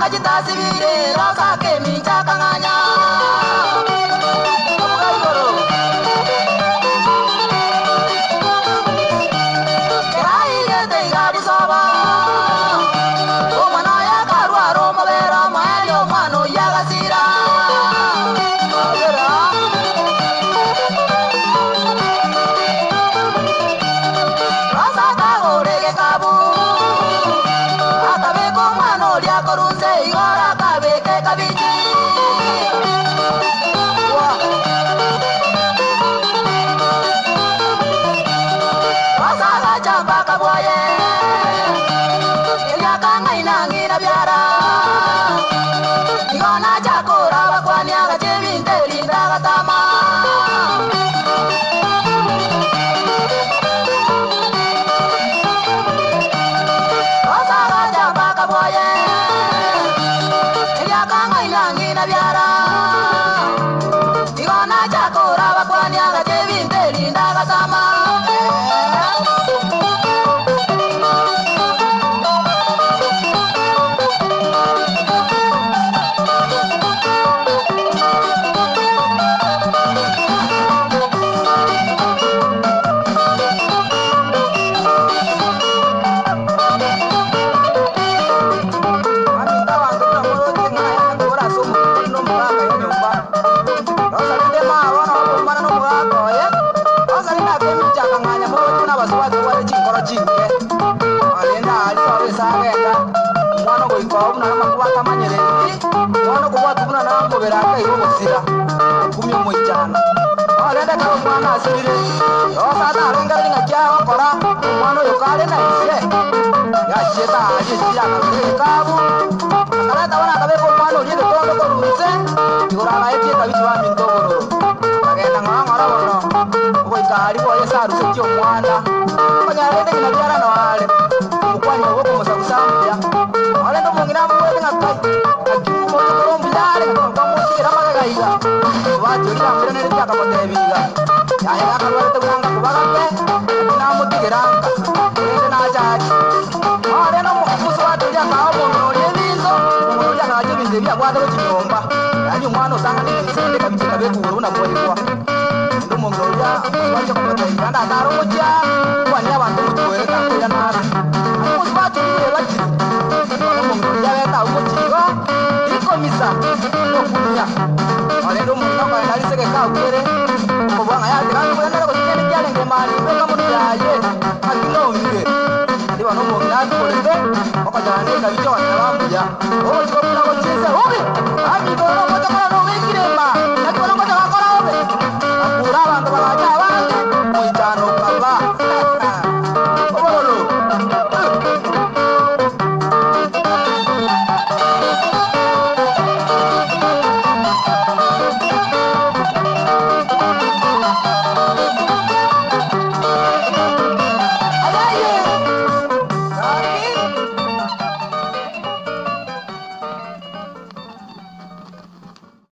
Sibire rosa que mincha cangaña. Kerai de gari soba. O manaya karwa roma vera mayo mano ya gasira. Rosa kagore ke kabu. Akabe ko mano dia korunse igora kabiji. Wasala jamba kaboye. Elia kanga inangira biara. Igona chakora bakwani agachebinte linda gatama. Wasala jamba kaboye. Biara igona chakora bakwani agachebinte linda gatama. Mwana kuwa tuna na mbobera aka ibo musira kumyo mwijana alenda ka mwana asibire yo sata arenga linga kya kora mwana yo kale na ise ya cheta aje tira ka kabu kala tabana ka be ko mwana uje to ko runse igora na eti ka bichwa minto goro agenda ngara bono ko ikari ko ye saru se tyo mwana kanya rende na biara no ale mukwani wo ko musakusambya alenda mungira mwe ngakai Wajurira mbere n'irya kabotebiga yahera karwate bwanga kubagake namutigiranga ende najari ale no mukuzo waturya kawo muntu n'ibinzo umuntu yakaje binde bya kwata kinyomba yani umwana usanga n'ibisende kabikika bekuru na mwolikwa ndo muntu ya waje kubotebiga ndazaro mujya kwanya abantu mutwereka kuya nara mukuzo waturye bati umuntu yabeta umukigo ikomisa no kunya ale ndo muntu nariseke kakwere kubanga yandi kandi kwenda ko cyane cyane ngemani beka mu byaye akinombe ndi bano mu ngati kolebe bakajana ne kabicho wanabambuya obo ko kuna ko cyese obi ami ko no ko